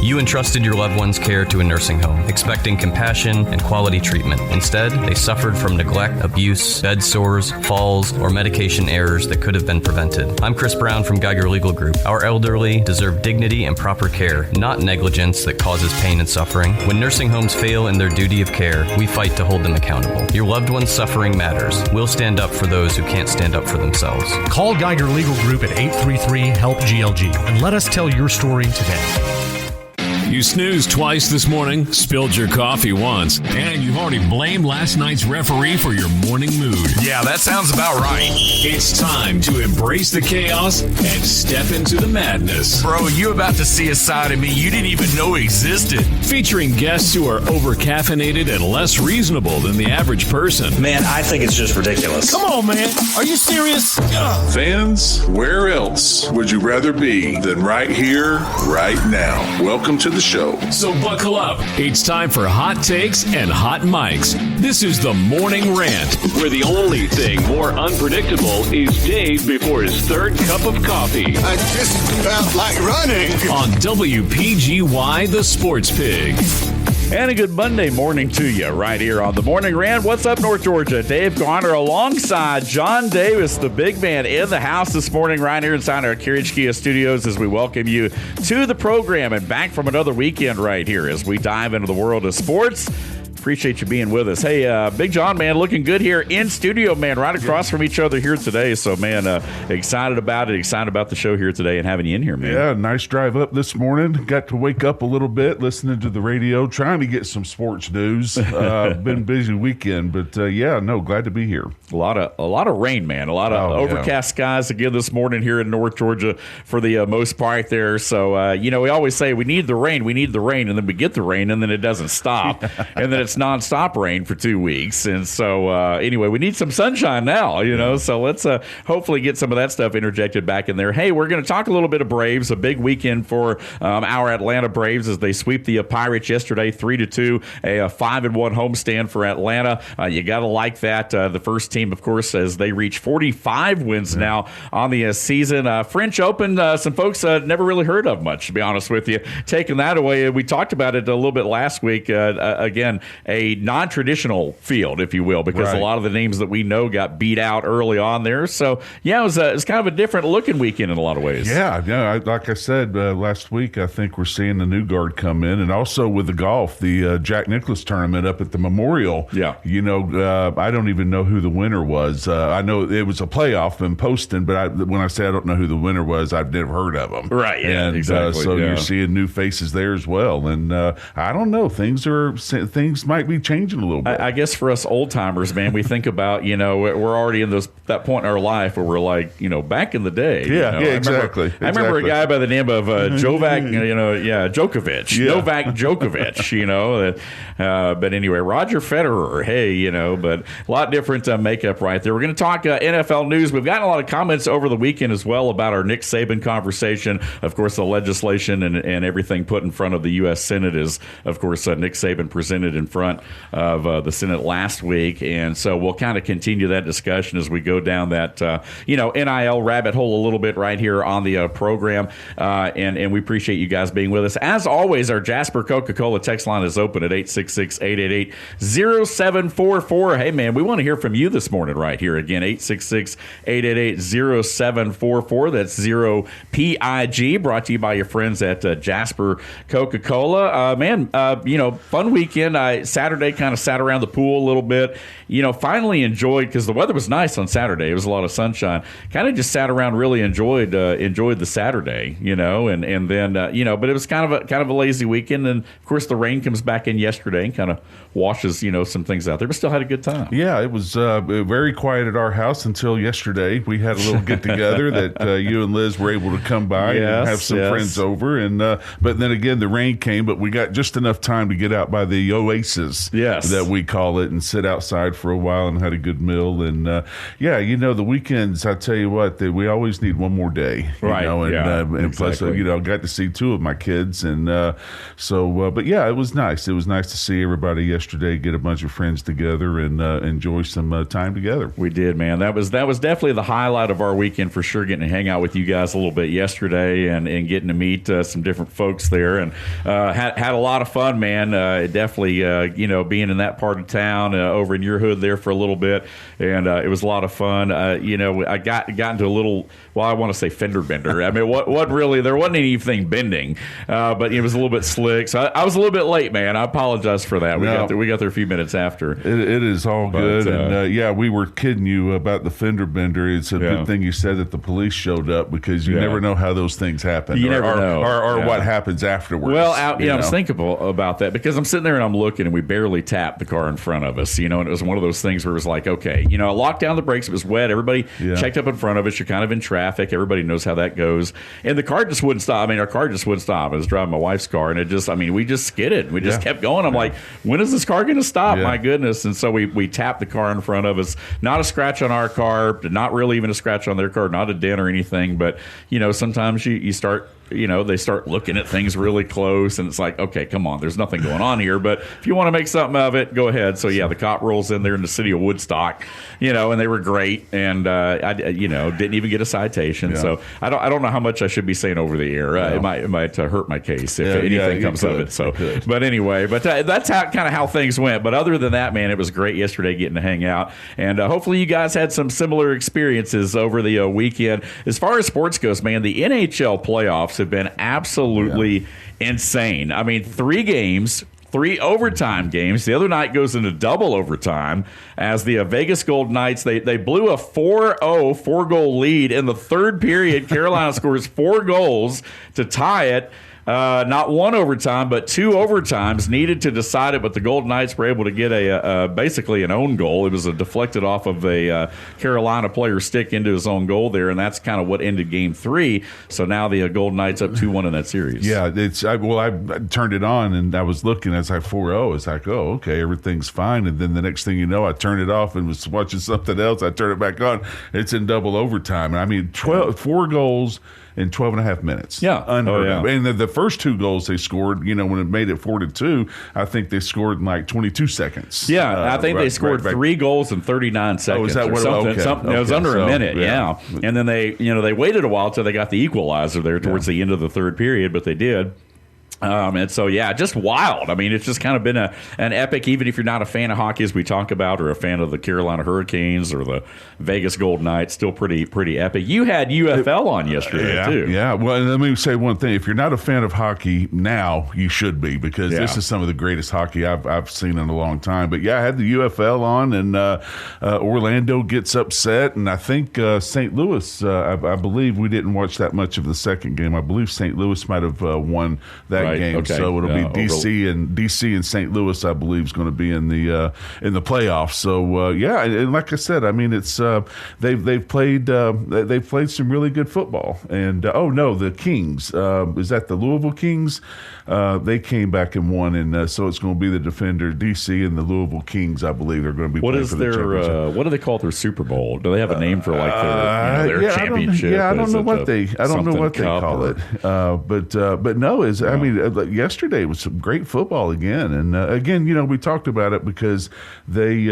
You entrusted your loved one's care to a nursing home, expecting compassion and quality treatment. Instead, they suffered from neglect, abuse, bed sores, falls, or medication errors that could have been prevented. I'm Chris Brown from Geiger Legal Group. Our elderly deserve dignity and proper care, not negligence that causes pain and suffering. When nursing homes fail in their duty of care, we fight to hold them accountable. Your loved one's suffering matters. We'll stand up for those who can't stand up for themselves. Call Geiger Legal Group at 833-HELP-GLG and let us tell your story today. You snoozed twice this morning, spilled your coffee once, and you've already blamed last night's referee for your morning mood. Yeah, that sounds about right. It's time to embrace the chaos and step into the madness. Bro, you about to see a side of me you didn't even know existed. Featuring guests who are over-caffeinated and less reasonable than the average person. Man, I think it's just ridiculous. Come on, man. Are you serious? Ugh. Fans, where else would you rather be than right here, right now? Welcome to the show. So buckle up. It's time for hot takes and hot mics. This is the Morning Rant, where the only thing more unpredictable is Dave before his third cup of coffee. I just felt like running. On WPGY, the Sports Pig. And a good Monday morning to you right here on the Morning Rant. What's up, North Georgia? Dave Garner alongside John Davis, the big man in the house this morning right here inside our Carriage Kia studios as we welcome you to the program and back from another weekend right here as we dive into the world of sports. Appreciate you being with us. Hey, Big John, man, looking good here in studio, man, right across from each other here today. So, man, excited about it, excited about the show here today and having you in here, man. Yeah, nice drive up this morning. Got to wake up a little bit, listening to the radio, trying to get some sports news. Been a busy weekend, but glad to be here. A lot of rain, man. A lot of overcast skies again this morning here in North Georgia for the most part there. So, we always say we need the rain, and then we get the rain, and then it doesn't stop. And then it's nonstop rain for 2 weeks. And so, anyway, we need some sunshine now, So let's hopefully get some of that stuff interjected back in there. Hey, we're going to talk a little bit of Braves, a big weekend for our Atlanta Braves as they sweep the Pirates yesterday 3-2, a 5-1 homestand for Atlanta. You got to like that. The first team, of course, as they reach 45 wins now on the season. French Open, some folks never really heard of much, to be honest with you. Taking that away, we talked about it a little bit last week. Again, a non-traditional field, if you will, because a lot of the names that we know got beat out early on there. So, it was kind of a different looking weekend in a lot of ways. Yeah. Like I said last week, I think we're seeing the new guard come in, and also with the golf, the Jack Nicklaus tournament up at the Memorial. Yeah. I don't even know who the winner was. I know it was a playoff in Poston, but when I say I don't know who the winner was, I've never heard of them. Right. Yeah. And exactly. You're seeing new faces there as well. And I don't know, things might be changing a little bit. I guess for us old timers, man, we think about, we're already in that point in our life where we're like, back in the day. Exactly. I remember a guy by the name of Djokovic, Novak Djokovic, but anyway, Roger Federer, but a lot different makeup right there. We're going to talk NFL news. We've gotten a lot of comments over the weekend as well about our Nick Saban conversation. Of course, the legislation and everything put in front of the U.S. Senate is, of course, Nick Saban presented in front of the Senate last week. And so we'll kind of continue that discussion as we go down that, NIL rabbit hole a little bit right here on the program. And we appreciate you guys being with us. As always, our Jasper Coca-Cola text line is open at 866-888-0744. Hey, man, we want to hear from you this morning right here. Again, 866-888-0744. That's 0PIG, brought to you by your friends at Jasper Coca-Cola. Fun weekend. Saturday kind of sat around the pool a little bit. Finally enjoyed, because the weather was nice on Saturday. It was a lot of sunshine. Kind of just sat around, really enjoyed the Saturday, and then but it was kind of a lazy weekend. And of course, the rain comes back in yesterday and kind of washes some things out there, but still had a good time. Yeah, it was very quiet at our house until yesterday. We had a little get together that you and Liz were able to come by and have some friends over, and but then again the rain came, but we got just enough time to get out by the Oasis Texas, Yes. that we call it, and sit outside for a while and had a good meal. And the weekends, I tell you what, we always need one more day, Right. and plus, I got to see two of my kids, and but yeah, it was nice. It was nice to see everybody yesterday, get a bunch of friends together, and enjoy some time together. We did, man. That was definitely the highlight of our weekend for sure. Getting to hang out with you guys a little bit yesterday, and getting to meet some different folks there, and had a lot of fun, man. Definitely, being in that part of town, over in your hood there for a little bit, and it was a lot of fun. I got into a little, I want to say fender bender. I mean, what really, there wasn't anything bending, but it was a little bit slick. So I was a little bit late, man. I apologize for that. We got there a few minutes after. It is all good, and we were kidding you about the fender bender. It's a good thing you said that the police showed up, because you never know how those things happen. You never know. Or what happens afterwards. Well, I was thinking about that, because I'm sitting there and I'm looking, and we barely tapped the car in front of us, and it was one of those things where it was like, okay, I locked down the brakes. It was wet. Everybody checked up in front of us. You're kind of in traffic. Everybody knows how that goes. And the car just wouldn't stop. I mean, our car just wouldn't stop. I was driving my wife's car, and we just skidded. We just kept going. I'm like, when is this car going to stop? My goodness. And so we tapped the car in front of us. Not a scratch on our car, not really even a scratch on their car, not a dent or anything. But, sometimes you start, they start looking at things really close, and it's like, okay, come on, there's nothing going on here. But if you want to make something of it, go ahead. So, the cop rolls in there in the city of Woodstock, and they were great. And, I didn't even get a citation. Yeah. So I don't know how much I should be saying over the air. It might hurt my case if anything comes of it. So, but anyway, that's how things went. But other than that, man, it was great yesterday getting to hang out. And hopefully you guys had some similar experiences over the weekend. As far as sports goes, man, the NHL playoffs have been absolutely insane. I mean, 3 games, 3 overtime games. The other night goes into double overtime as the Vegas Golden Knights, they blew a 4-0 4-goal lead in the third period. Carolina scores 4 goals to tie it. Not 1 overtime, but 2 overtimes needed to decide it, but the Golden Knights were able to get basically an own goal. It was deflected off of a Carolina player's stick into his own goal there, and that's kind of what ended Game 3. So now the Golden Knights up 2-1 in that series. Yeah, I turned it on, and I was looking. It's like 4-0. It's like, oh, okay, everything's fine. And then the next thing you know, I turned it off and was watching something else. I turned it back on. It's in double overtime. I mean, 4 goals in 12 and a half minutes. Yeah. Unheard of. And the first 2 goals they scored, when it made it 4-2, I think they scored in like 22 seconds. Yeah, I think they scored 3 goals in 39 seconds. Oh, is that what it was? It was under a minute, yeah. And then they waited a while until they got the equalizer there towards the end of the third period, but they did. And so, just wild. I mean, it's just kind of been an epic, even if you're not a fan of hockey, as we talk about, or a fan of the Carolina Hurricanes or the Vegas Golden Knights, still pretty epic. You had UFL on yesterday, too. Yeah. Well, and let me say one thing. If you're not a fan of hockey now, you should be, because this is some of the greatest hockey I've seen in a long time. But, I had the UFL on, and Orlando gets upset, and I think St. Louis, I believe we didn't watch that much of the second game. I believe St. Louis might have won that game. Okay. So it'll be DC and St. Louis, I believe, is going to be in the playoffs. So and like I said, I mean, it's they've played some really good football. And the Kings, is that the Louisville Kings? They came back and won, and so it's going to be the defender DC and the Louisville Kings, I believe, are going to be playing for the championship. What do they call their Super Bowl? Do they have a name for their championship? I don't know what they call it. But no, I mean, yesterday was some great football again, and again, we talked about it because they,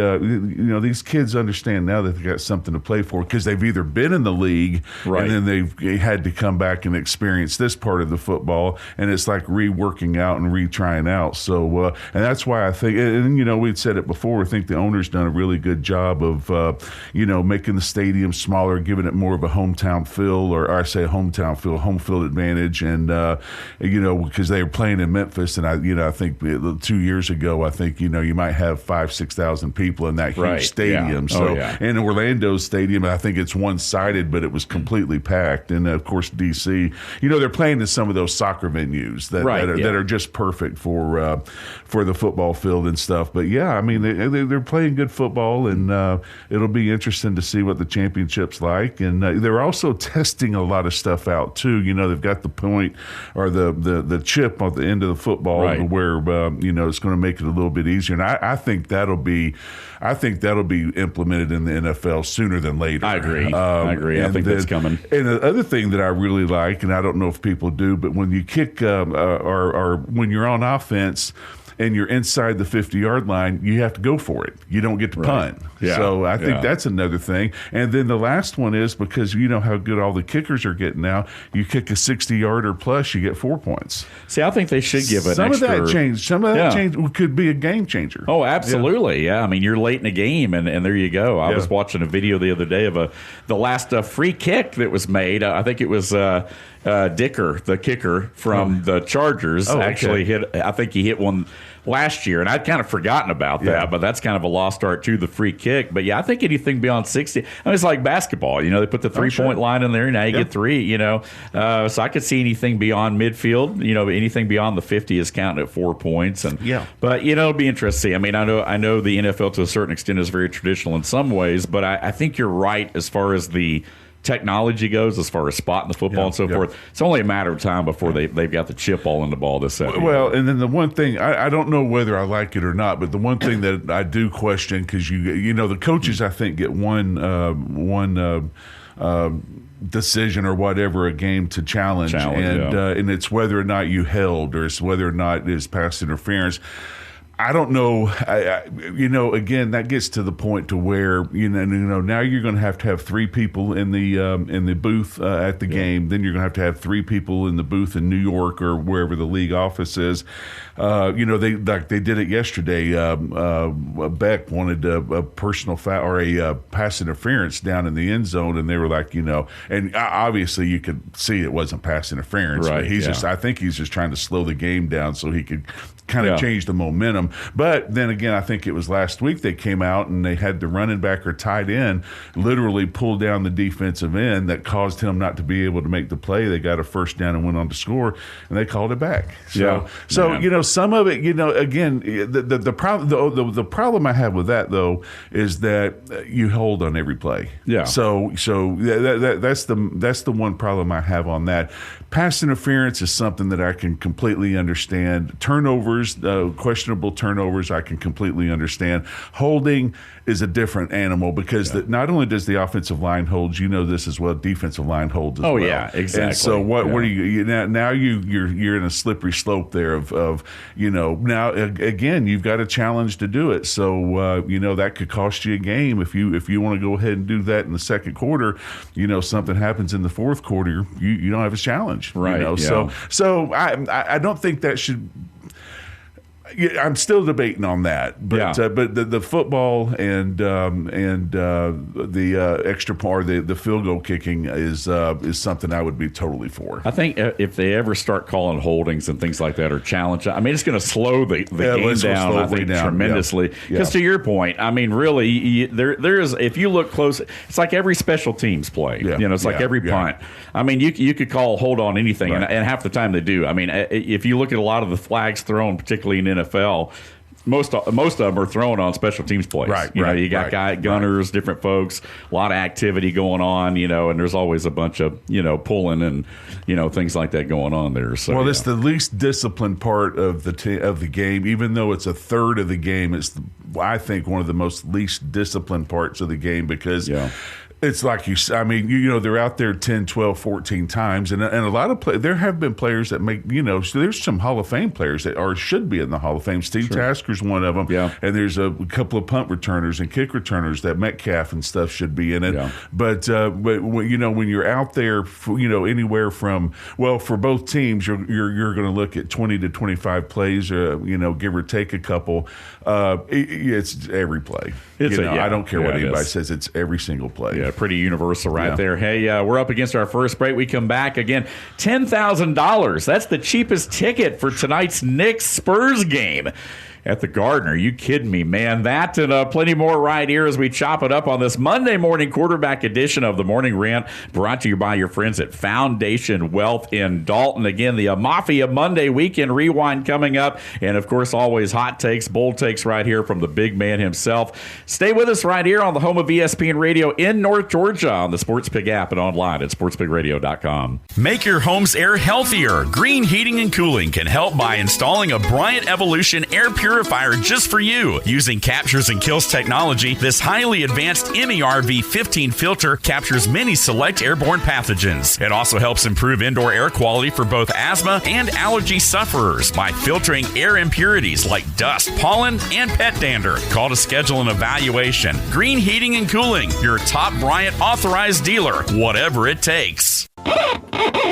these kids understand now that they got something to play for, because they've either been in the league and then they've had to come back and experience this part of the football, and it's like reworking out and retrying out. So, and that's why I think, and we'd said it before, I think the owner's done a really good job of, making the stadium smaller, giving it more of a hometown feel, or I say hometown feel, home field advantage, and because they were playing in Memphis, and I think 2 years ago, I think you might have 5,000-6,000 people in that huge stadium. Yeah. So, and Orlando's stadium, I think it's one-sided, but it was completely packed. And of course, DC, they're playing in some of those soccer venues that are just perfect for the football field and stuff. But I mean, they're playing good football, and it'll be interesting to see what the championship's like. And they're also testing a lot of stuff out too. They've got the point, or the chip chip on the end of the football where it's going to make it a little bit easier. And I think that'll be implemented in the NFL sooner than later. I agree. I think that's coming. And the other thing that I really like, and I don't know if people do, but when you kick or when you're on offense and you're inside the 50-yard line, you have to go for it. You don't get to punt. Yeah. So I think that's another thing. And then the last one is, because you know how good all the kickers are getting now, you kick a 60-yarder plus, you get 4 points. See, I think they should give some of that change could be a game changer. Oh, absolutely. Yeah. I mean, you're late in a game, and there you go. I was watching a video the other day of the last free kick that was made. I think it was Dicker, the kicker from the Chargers, actually hit. I think he hit one last year, and I'd kind of forgotten about that, but that's kind of a lost art to the free kick. But yeah, I think anything beyond 60, I mean, it's like basketball. You know, they put the 3-point line in there, and now you get 3. You know, so I could see anything beyond midfield. You know, anything beyond the 50 is counting at 4 points. And but you know, it'll be interesting. I mean, I know the NFL to a certain extent is very traditional in some ways, but I think you're right as far as the technology goes, as far as spotting the football and so forth. It's only a matter of time before they've got the chip all in the ball this Saturday. Well, and then the one thing, I don't know whether I like it or not, but the one thing that I do question, because you know the coaches I think get one decision or whatever a game to challenge and it's whether or not you held, or it's whether or not it's pass interference. I don't know. Again, that gets to the point to where now you're going to have 3 people in the booth at the game. Then you're going to have 3 people in the booth in New York or wherever the league office is. They did it yesterday. Beck wanted a personal foul or a pass interference down in the end zone, and they were like, and obviously you could see it wasn't pass interference. Right. But I think he's just trying to slow the game down so he could kind of change the momentum. But then again, I think it was last week they came out and they had the running back or tight end literally pull down the defensive end that caused him not to be able to make the play. They got a first down and went on to score, and they called it back. So some of it, again, the problem I have with that though is that you hold on every play. Yeah. So that's the one problem I have on that. Pass interference is something that I can completely understand. Turnovers, questionable turnovers, I can completely understand. Holding is a different animal because not only does the offensive line hold, this as well, defensive line holds as well. Oh yeah, exactly. And so what are you now? You're in a slippery slope there of now again you've got a challenge to do it. So that could cost you a game if you want to go ahead and do that in the second quarter. Something happens in the fourth quarter, you don't have a challenge. Right. So I don't think that should. I'm still debating on that, but the football and the extra part, the field goal kicking is something I would be totally for. I think if they ever start calling holdings and things like that or challenge, I mean it's going to slow the game down. I think tremendously. Because to your point, I mean really, there is, if you look close, it's like every special teams play. It's like every punt. I mean you could call hold on anything, and half the time they do. I mean if you look at a lot of the flags thrown, particularly in NFL, most of them are thrown on special teams plays. You got gunners, different folks, a lot of activity going on, and there's always a bunch of, pulling and, things like that going on there. So, it's the least disciplined part of the game, even though it's a third of the game. It's, I think, one of the most least disciplined parts of the game because it's like they're out there 10, 12, 14 times. And a lot of there have been players that make, so there's some Hall of Fame players that should be in the Hall of Fame. Steve Tasker's one of them. Yeah. And there's a couple of punt returners and kick returners that Metcalf and stuff should be in it. Yeah. But when you're out there, anywhere from, for both teams, you're going to look at 20 to 25 plays, give or take a couple. It's every play. I don't care what anybody says. It's every single play. Yeah, pretty universal there. Hey, we're up against our first break. We come back again. $10,000. That's the cheapest ticket for tonight's Knicks-Spurs game at the Garner. You kidding me, man? That and plenty more right here as we chop it up on this Monday morning quarterback edition of the Morning Rant, brought to you by your friends at Foundation Wealth in Dalton. Again, the Mafia Monday Weekend Rewind coming up, and of course, always hot takes, bold takes right here from the big man himself. Stay with us right here on the home of ESPN Radio in North North Georgia on the Sports Pig app and online at sportspigradio.com. Make your home's air healthier. Green Heating and Cooling can help by installing a Bryant Evolution air purifier just for you. Using Captures and Kills technology, this highly advanced MERV 15 filter captures many select airborne pathogens. It also helps improve indoor air quality for both asthma and allergy sufferers by filtering air impurities like dust, pollen, and pet dander. Call to schedule an evaluation. Green Heating and Cooling, your top Bryant authorized dealer, whatever it takes.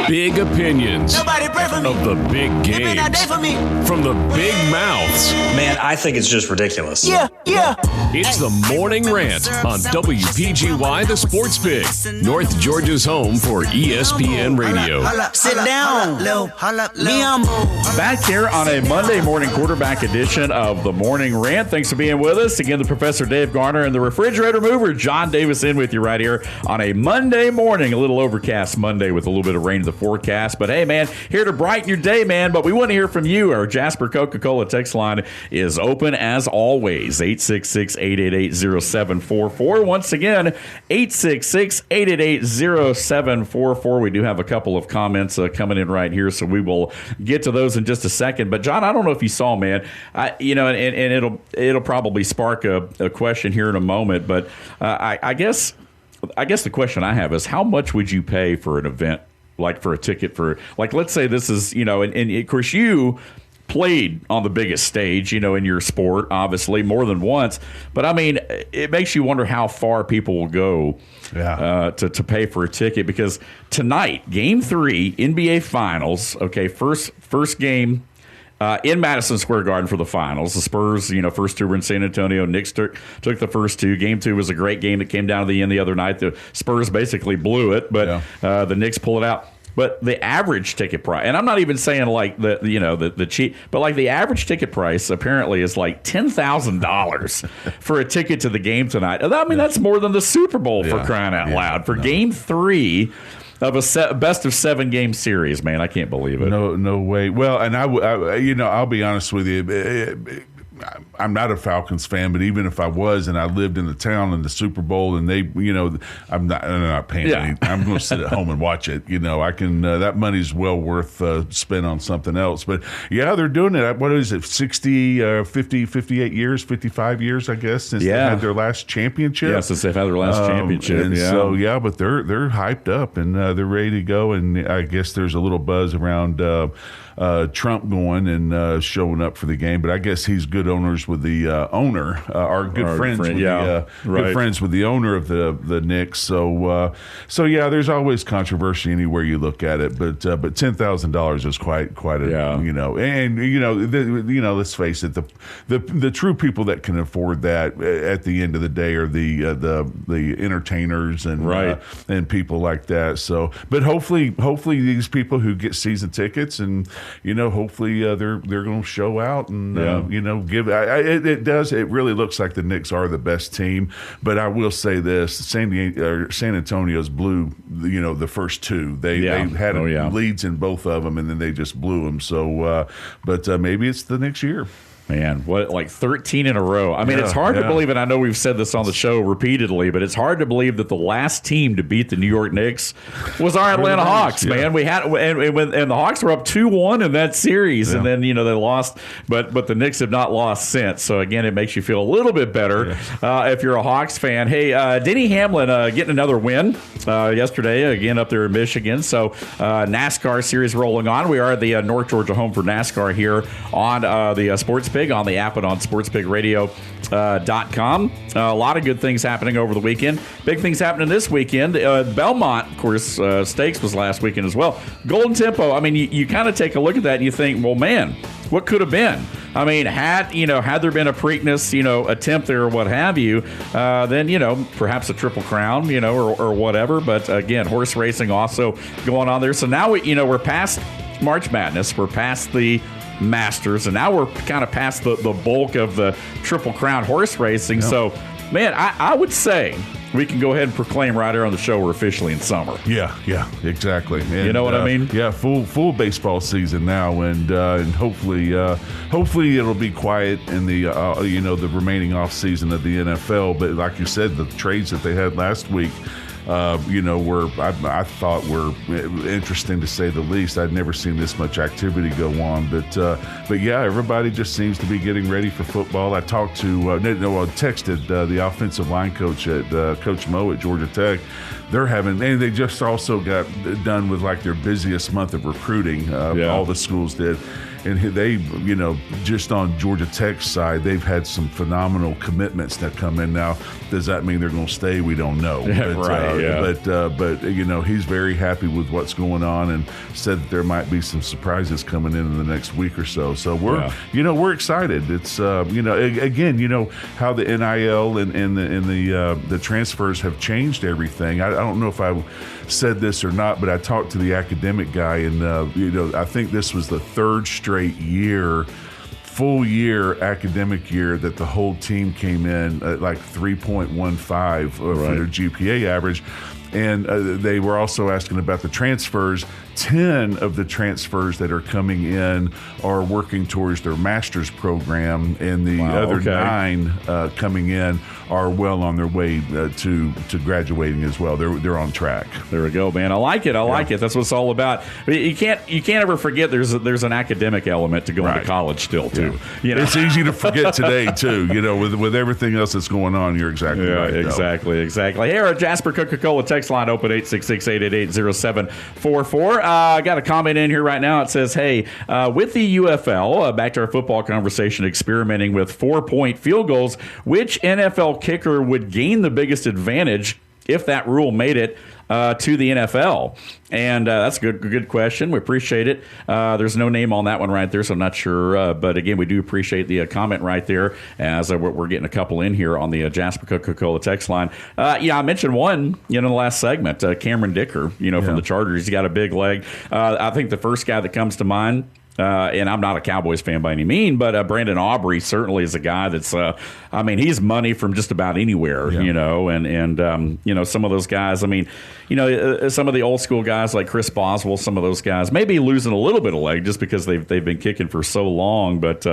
Big opinions Nobody pray for me. of the big You may not games day for me. from the big mouths. Man, I think it's just ridiculous. Yeah. It's the Morning Rant on WPGY The Sports Pig, North Georgia's home for ESPN Radio. Sit down. Me humble. Back here on a Monday morning quarterback edition of the Morning Rant. Thanks for being with us. Again, the Professor Dave Garner and the Refrigerator Mover, John Davis, in with you right here on a Monday morning. A little overcast Monday with a little bit of rain in the forecast. But hey, man, here to brighten your day, man. But we want to hear from you. Our Jasper Coca-Cola text line is open as always. 866-888-0744. Once again, 866-888-0744. We do have a couple of comments coming in right here, so we will get to those in just a second. But John, I don't know if you saw, man, and it'll probably spark a question here in a moment. But I guess the question I have is, how much would you pay for an event, like for a ticket for, like, let's say this is, and of course you played on the biggest stage, in your sport, obviously more than once. But I mean, it makes you wonder how far people will go to pay for a ticket, because tonight, Game 3, NBA Finals. Okay, first game. In Madison Square Garden for the finals. The Spurs, first two were in San Antonio. Knicks took the first two. Game 2 was a great game that came down to the end the other night. The Spurs basically blew it, but the Knicks pulled it out. But the average ticket price, and I'm not even saying like the cheap, but like the average ticket price apparently is like $10,000 for a ticket to the game tonight. I mean, that's more than the Super Bowl, for crying out loud. For Game 3 of a best of 7 game series, man, I can't believe it. No way. Well, and I'll be honest with you. I'm not a Falcons fan, but even if I was and I lived in the town in the Super Bowl and they, I'm not paying anything. I'm going to sit at home and watch it. I can, that money's well worth spent on something else. But yeah, they're doing it. What is it? 60, 50, 58 years, 55 years, I guess, since they had their last championship. Yeah, since they've had their last championship. And so, but they're hyped up and they're ready to go. And I guess there's a little buzz around Trump going and showing up for the game, but I guess he's good owners with the owner, good friends with the owner of the Knicks. So there's always controversy anywhere you look at it, but $10,000 is quite a and let's face it, the true people that can afford that at the end of the day are the entertainers and people like that. So, but hopefully these people who get season tickets and hopefully they're going to show out and give. It really looks like the Knicks are the best team, but I will say this: San Antonio's blew the first two. They had leads in both of them, and then they just blew them. So, but maybe it's the next year. Man, what, like 13 in a row? I mean, it's hard to believe, and I know we've said this on the show repeatedly, but it's hard to believe that the last team to beat the New York Knicks was our Atlanta Hawks, man. We had and the Hawks were up 2-1 in that series, and then they lost, but the Knicks have not lost since. So again, it makes you feel a little bit better if you're a Hawks fan. Hey, Denny Hamlin getting another win yesterday, again up there in Michigan. So NASCAR series rolling on. We are at the North Georgia home for NASCAR here on the Sports Pig on the app and on sportspigradio.com. A lot of good things happening over the weekend. Big things happening this weekend. Belmont, of course, Stakes was last weekend as well. Golden Tempo. I mean, you kind of take a look at that and you think, well, man, what could have been? I mean, had there been a Preakness, attempt there or what have you, then, perhaps a Triple Crown, or whatever. But again, horse racing also going on there. So now we're past March Madness. We're past the Masters, and now we're kind of past the bulk of the Triple Crown horse racing. So, man, I would say we can go ahead and proclaim right here on the show we're officially in summer. Yeah, exactly. And, you know what I mean? Yeah, full baseball season now, and hopefully it'll be quiet in the the remaining off season of the NFL. But like you said, the trades that they had last week, I thought were interesting to say the least. I'd never seen this much activity go on, but yeah, everybody just seems to be getting ready for football. I talked to texted the offensive line coach at Coach Mo at Georgia Tech. And they just also got done with like their busiest month of recruiting. All the schools did. And they, just on Georgia Tech's side, they've had some phenomenal commitments that come in now. Does that mean they're going to stay? We don't know. But he's very happy with what's going on and said that there might be some surprises coming in the next week or so. So we're excited. It's again, how the NIL and the transfers have changed everything. I don't know if I said this or not, but I talked to the academic guy, and I think this was the third straight full year academic year that the whole team came in at like 3.15 for their GPA average. And they were also asking about the transfers. 10 of the transfers that are coming in are working towards their master's program, and the other 9 coming in are well on their way to graduating as well. They're on track. There we go, man. I like it. I like it. That's what it's all about. You can't ever forget there's an academic element to going to college still too. Yeah. It's easy to forget today too. With everything else that's going on. You're exactly right. Exactly. Here at Jasper Coca-Cola text line open 866-888-0744. I got a comment in here right now. It says, hey, with the UFL, back to our football conversation, experimenting with 4-point field goals, which NFL kicker would gain the biggest advantage if that rule made it to the NFL? And that's a good question. We appreciate it. There's no name on that one right there, so I'm not sure. But again, we do appreciate the comment right there, as we're getting a couple in here on the Jasper Coca-Cola text line. I mentioned one in the last segment, Cameron Dicker, from the Chargers. He's got a big leg. I think the first guy that comes to mind, and I'm not a Cowboys fan by any means, but Brandon Aubrey certainly is a guy that's, he's money from just about anywhere, and some of those guys, some of the old school guys like Chris Boswell, some of those guys may be losing a little bit of leg just because they've been kicking for so long, but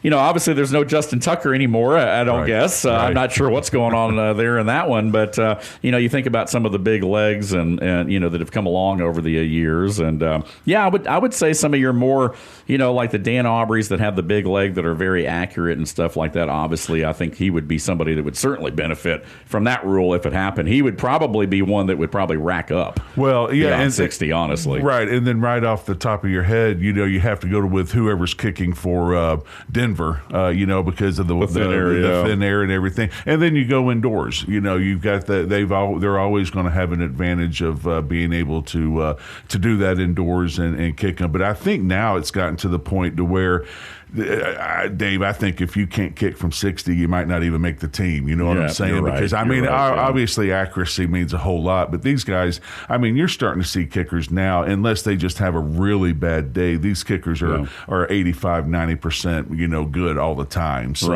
obviously there's no Justin Tucker anymore, I don't guess. I'm not sure what's going on there in that one, but you think about some of the big legs and that have come along over the years, and I would say some of your more, like the Dan Aubreys that have the big leg that are very accurate and stuff like that. Obviously, I think he would be somebody that would certainly benefit from that rule if it happened. He would probably be one that would probably rack up. Well, and 60, honestly. Right, and then right off the top of your head, you have to go with whoever's kicking for Denver, because of the thin air and everything. And then you go indoors. You've got they're always going to have an advantage of being able to do that indoors and kick them. But I think now it's gotten to the point to where, Dave, I think if you can't kick from 60, you might not even make the team. You know what I'm saying? Right. Because, obviously accuracy means a whole lot. But these guys, you're starting to see kickers now, unless they just have a really bad day. These kickers are 85, 90%, good all the time. So,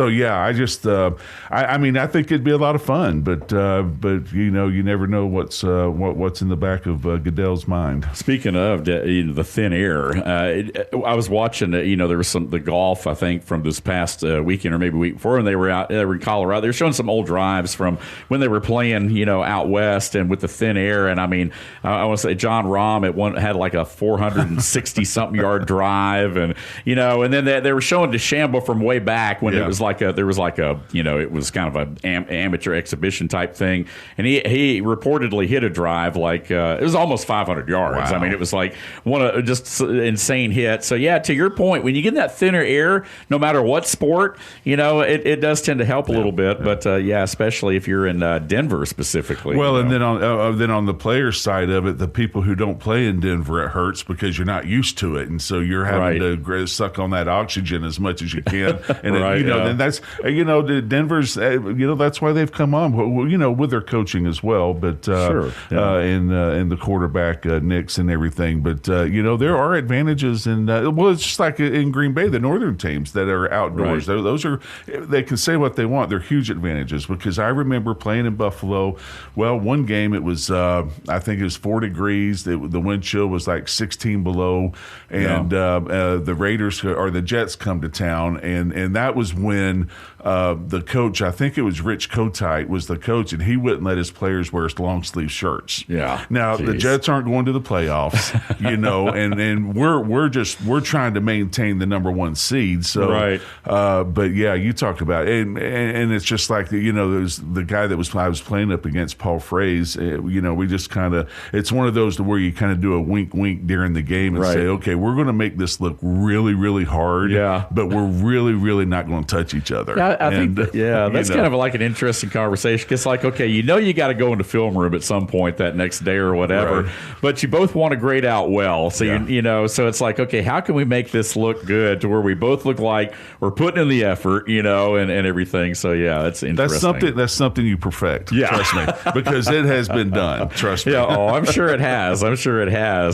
I just, I think it'd be a lot of fun. But you never know what's in the back of Goodell's mind. Speaking of the thin air, I was watching there was the golf, I think, from this past weekend or maybe week before, and they were in Colorado. They were showing some old drives from when they were playing, out west and with the thin air. And I want to say John Rahm had like a 460 something yard drive, and and then they were showing DeChambeau from way back when it was it was kind of an amateur exhibition type thing, and he reportedly hit a drive like it was almost 500 yards. Wow. It was like one of just insane hit. So to your point, when you get that thinner air, no matter what sport, it does tend to help a little bit. But especially if you're in Denver specifically. Well, and then on the players' side of it, the people who don't play in Denver, it hurts because you're not used to it, and so you're having to suck on that oxygen as much as you can. And then that's Denver's that's why they've come on with their coaching as well, but and the quarterback Nix and everything. But there are advantages, and it's just like in Green Bay, the northern teams that are outdoors. Right. Those are, they can say what they want. They're huge advantages, because I remember playing in Buffalo. Well, one game it was I think it was 4 degrees. The wind chill was like 16 below, and the Raiders or the Jets come to town, and that was when the coach, I think it was Rich Kotite, was the coach, and he wouldn't let his players wear long sleeve shirts. Yeah. Now the Jets aren't going to the playoffs, and we're trying to maintain the number 1 seed. So, right. But yeah, you talked about it, and it's just like there's the guy that I was playing up against, Paul Fraze. We just kind of, it's one of those to where you kind of do a wink during the game and say, okay, we're going to make this look really, really hard. Yeah. But we're really, really not going to touch each other. I think that's kind of like an interesting conversation. It's like, okay, you got to go into film room at some point that next day or whatever, right. but you both want to grade out well. So so it's like, okay, how can we make this look good to where we both look like we're putting in the effort, and everything. So yeah, that's interesting. That's something you perfect. Yeah. Trust me, because it has been done. Trust me. Yeah. Oh, I'm sure it has.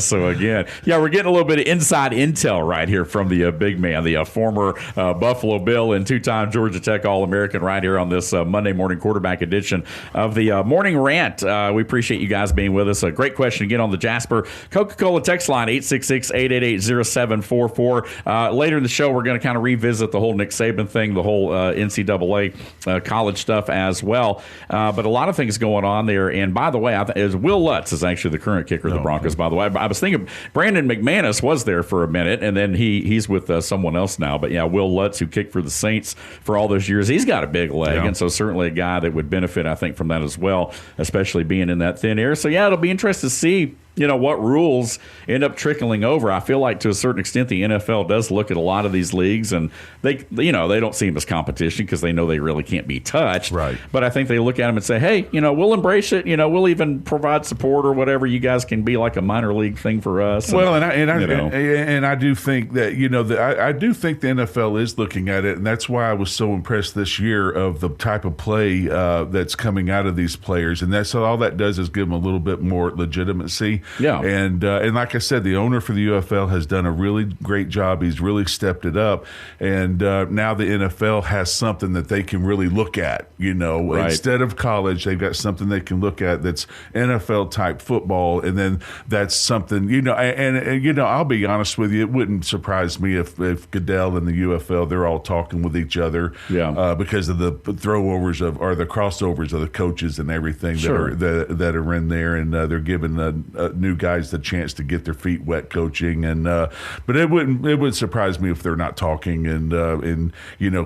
So again, we're getting a little bit of inside intel right here from the big man, the former Buffalo Bill and 2-time Georgia Tech All-American, right here on this Monday morning quarterback edition of the Morning Rant. We appreciate you guys being with us. A great question again on the Jasper Coca-Cola text line, 866-888-0744. Later in the show, we're going to kind of revisit the whole Nick Saban thing, the whole NCAA college stuff as well. But a lot of things going on there. And by the way, Will Lutz is actually the current kicker of the Broncos, by the way. I was thinking Brandon McManus was there for a minute, and then he's with someone else now. But yeah, Will Lutz, who kicked for the Saints for all those years, he's got a big leg, and so certainly a guy that would benefit, I think, from that as well, especially being in that thin air. So yeah, it'll be interesting to see what rules end up trickling over. I feel like to a certain extent the NFL does look at a lot of these leagues, and they don't see them as competition because they know they really can't be touched. Right. But I think they look at them and say, hey, we'll embrace it. We'll even provide support or whatever. You guys can be like a minor league thing for us. Well, and I do think that I do think the NFL is looking at it, and that's why I was so impressed this year of the type of play that's coming out of these players, and that's all that does is give them a little bit more legitimacy. Yeah, and like I said, the owner for the UFL has done a really great job. He's really stepped it up, and now the NFL has something that they can really look at. Right. Instead of college, they've got something they can look at that's NFL type football, and then that's something And I'll be honest with you, it wouldn't surprise me if Goodell and the UFL, they're all talking with each other, because of the throwovers or the crossovers of the coaches and everything that are in there, and they're giving new guys the chance to get their feet wet coaching, and but it would surprise me if they're not talking and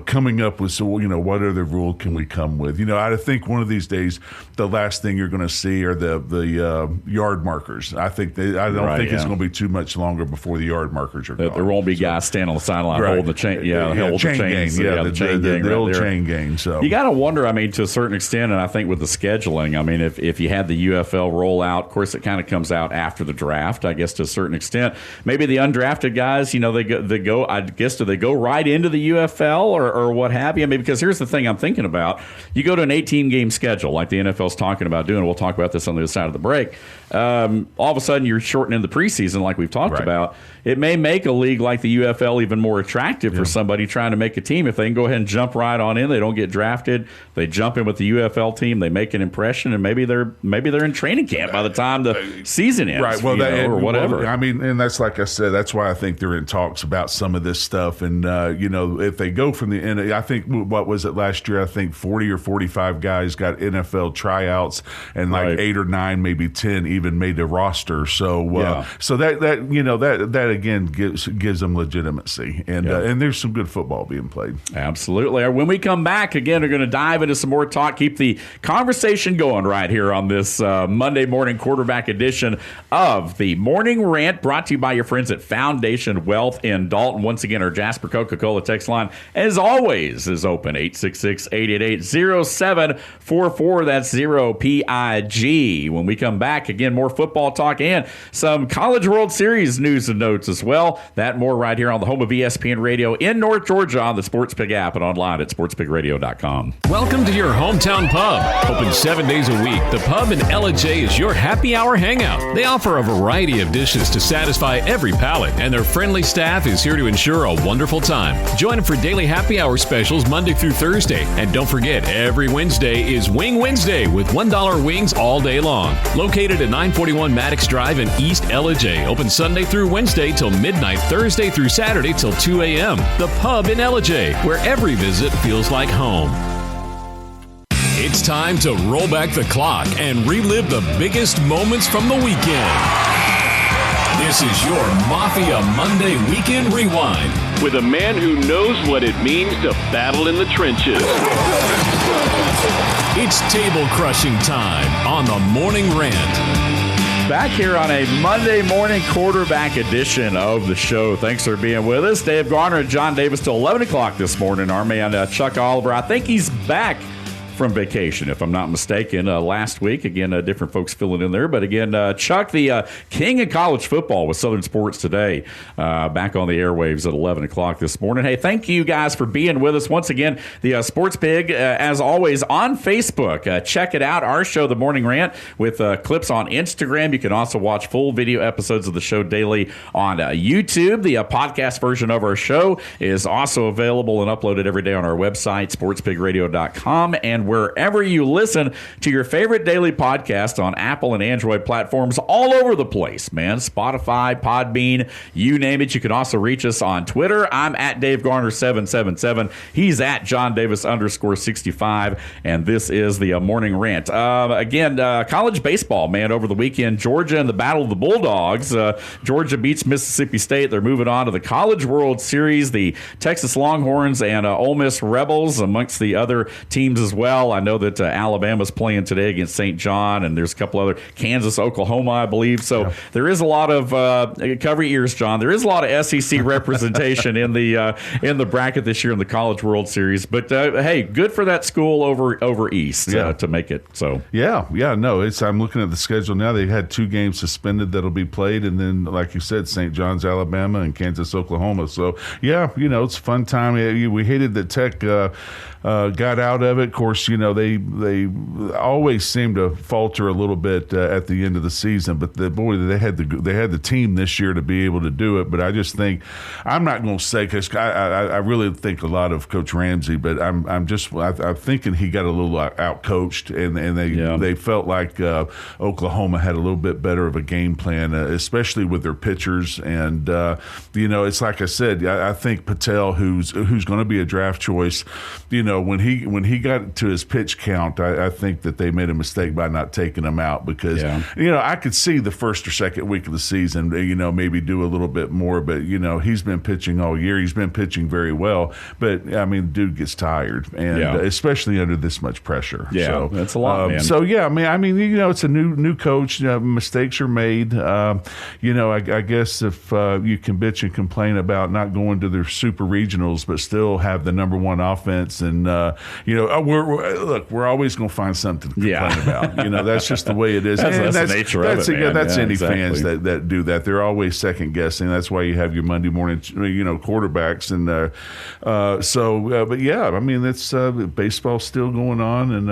coming up with what other rule can we come with. I think one of these days the last thing you're going to see are the yard markers. I don't think it's going to be too much longer before the yard markers are gone. There won't be guys standing on the sideline holding the chain. The old chain gang. So you got to wonder. I mean, to a certain extent, and I think with the scheduling, I mean, if you had the UFL roll out, of course, it kind of comes out after the draft, I guess, to a certain extent. Maybe the undrafted guys, they go. I guess, do they go right into the UFL or what have you? I mean, because here's the thing I'm thinking about: you go to an 18-game schedule like the NFL's talking about doing. We'll talk about this on the other side of the break. All of a sudden, you're shortening the preseason, like we've talked about. It may make a league like the UFL even more attractive for somebody trying to make a team. If they can go ahead and jump right on in, they don't get drafted. They jump in with the UFL team. They make an impression, and maybe they're in training camp by the time the season ends, right? Well, or whatever. Well, I mean, and that's like I said. That's why I think they're in talks about some of this stuff. And if they go from the end, I think what was it last year? I think 40 or 45 guys got NFL tryouts, and like 8 or 9, maybe 10, even made the roster. So, so that again gives them legitimacy, and there's some good football being played. Absolutely. When we come back, again, we're going to dive into some more talk. Keep the conversation going right here on this Monday morning quarterback edition of the Morning Rant, brought to you by your friends at Foundation Wealth in Dalton. Once again, our Jasper Coca-Cola text line, as always, is open, 866-888-0744. That's 0PIG. When we come back, again, more football talk and some College World Series news and notes as well. That more right here on the home of ESPN Radio in North Georgia on the Sports Pig app and online at sportspigradio.com. Welcome to your hometown pub. Open 7 days a week, the pub in Ella J is your happy hour hangout. restaurant. They offer a variety of dishes to satisfy every palate, and their friendly staff is here to ensure a wonderful time. Join them for daily happy hour specials Monday through Thursday. And don't forget, every Wednesday is Wing Wednesday with $1 wings all day long. Located at 941 Maddox Drive in East Ellijay. Open Sunday through Wednesday till midnight, Thursday through Saturday till 2 a.m. The Pub in Ellijay, where every visit feels like home. It's time to roll back the clock and relive the biggest moments from the weekend. This is your Mafia Monday Weekend Rewind with a man who knows what it means to battle in the trenches. It's table crushing time on the Morning Rant. Back here on a Monday morning quarterback edition of the show. Thanks for being with us. Dave Garner and John Davis till 11 o'clock this morning. Our man Chuck Oliver, I think he's back from vacation, if I'm not mistaken, last week. Again, different folks filling in there. But again, Chuck, the king of college football with Southern Sports Today, back on the airwaves at 11 o'clock this morning. Hey, thank you guys for being with us once again. The Sports Pig, as always, on Facebook. Check it out. Our show, The Morning Rant, with clips on Instagram. You can also watch full video episodes of the show daily on YouTube. The podcast version of our show is also available and uploaded every day on our website, sportspigradio.com. And wherever you listen to your favorite daily podcast on Apple and Android platforms all over the place, man. Spotify, Podbean, you name it. You can also reach us on Twitter. I'm at Dave Garner 777. He's at John Davis _65. And this is the Morning Rant. Again, college baseball, man, over the weekend. Georgia and the Battle of the Bulldogs. Georgia beats Mississippi State. They're moving on to the College World Series. The Texas Longhorns and Ole Miss Rebels amongst the other teams as well. I know that Alabama's playing today against St. John, and there's a couple other, Kansas, Oklahoma, I believe. So there is a lot of cover your ears, John. There is a lot of SEC representation in the bracket this year in the College World Series. But hey, good for that school over East to make it. So no, I'm looking at the schedule now. They had 2 games suspended that'll be played, and then, like you said, St. John's, Alabama, and Kansas, Oklahoma. So it's a fun time. We hated that Tech got out of it. Of course, they always seem to falter a little bit at the end of the season, but they had the team this year to be able to do it. But I just think, I'm not going to say, because I really think a lot of Coach Ramsey, but I'm thinking he got a little out coached, and they felt like Oklahoma had a little bit better of a game plan, especially with their pitchers. And it's like I said, I think Patel, who's going to be a draft choice, when he got to his pitch count, I think that they made a mistake by not taking him out, because I could see the first or second week of the season, maybe do a little bit more, but he's been pitching all year. He's been pitching very well, but I mean, dude gets tired, and especially under this much pressure. So that's a lot, man. So it's a new coach. Mistakes are made. I guess if you can bitch and complain about not going to their super regionals, but still have the number one offense, and we're always going to find something to complain about. That's just the way it is. That's the nature of it, man. That's any fans that do that. They're always second guessing. That's why you have your Monday morning, quarterbacks. And it's baseball's still going on, and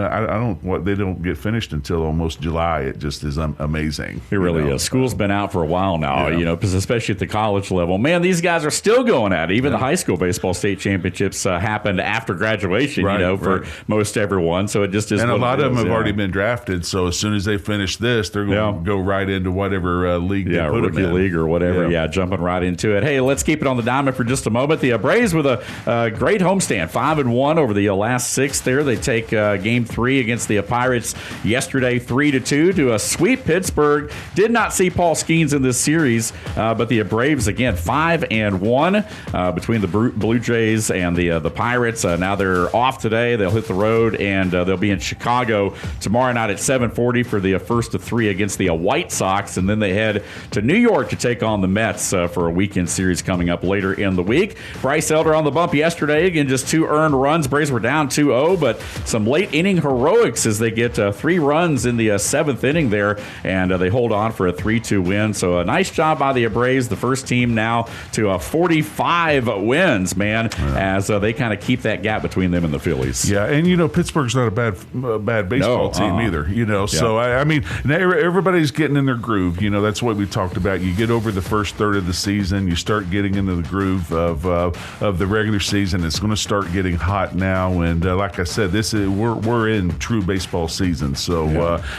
they don't get finished until almost July. It just is amazing. It really is. School's been out for a while now. Because especially at the college level, man, these guys are still going at it. Even the high school baseball state championships happened after graduation. For most everyone. So it just is. And a lot of them have already been drafted. So as soon as they finish this, they're going to go right into whatever league they put rookie them in. League or whatever. Jumping right into it. Hey, let's keep it on the diamond for just a moment. The Braves with a great homestand, 5-1 over the last 6 there. They take Game 3 against the Pirates yesterday, 3-2 to sweep Pittsburgh. Did not see Paul Skeens in this series, but the Braves again 5-1 between the Blue Jays and the Pirates. Now they're off today. They'll hit the road, and they'll be in Chicago tomorrow night at 7:40 for the first of 3 against the White Sox, and then they head to New York to take on the Mets for a weekend series coming up later in the week. Bryce Elder on the bump yesterday. Again, just 2 earned runs. Braves were down 2-0, but some late inning heroics as they get 3 runs in the 7th inning there, and they hold on for a 3-2 win. So a nice job by the Braves, the first team now to 45 wins, man, as they kind of keep that gap between them and the Phillies. Yeah, and Pittsburgh's not a bad baseball team either. So I mean, everybody's getting in their groove. That's what we talked about. You get over the first third of the season, you start getting into the groove of the regular season. It's going to start getting hot now, and like I said, we're in true baseball season. So,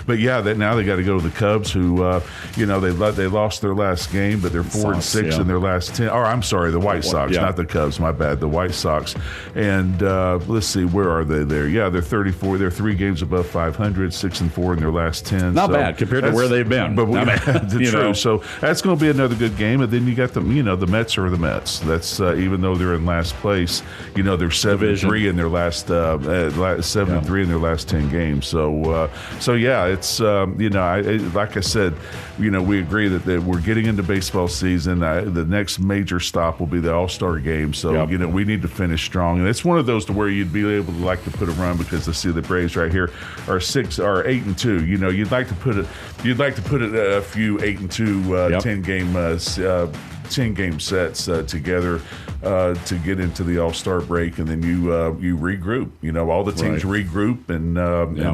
now they got to go to the Cubs, who they lost their last game, but they're 4-6 in their last 10. Or I'm sorry, the White Sox, not the Cubs. My bad, the White Sox. And let's see, where are they there? Yeah, they're 34. They're 3 games above 500, 6-4 in their last 10. Not bad compared to where they've been. But true. So that's going to be another good game. And then you got the Mets are the Mets. That's even though they're in last place, they're 7-3 in their last 7-3 in their last 10 games. So yeah, it's like I said, we agree that we're getting into baseball season. The next major stop will be the All-Star game. So we need to finish strong, and it's one of those to where you'd be able to like to put a run, because let's see, the Braves right here are 8-2. You'd like to put a few 8-2 10 game sets together to get into the All-Star break, and then you regroup. All the teams regroup, and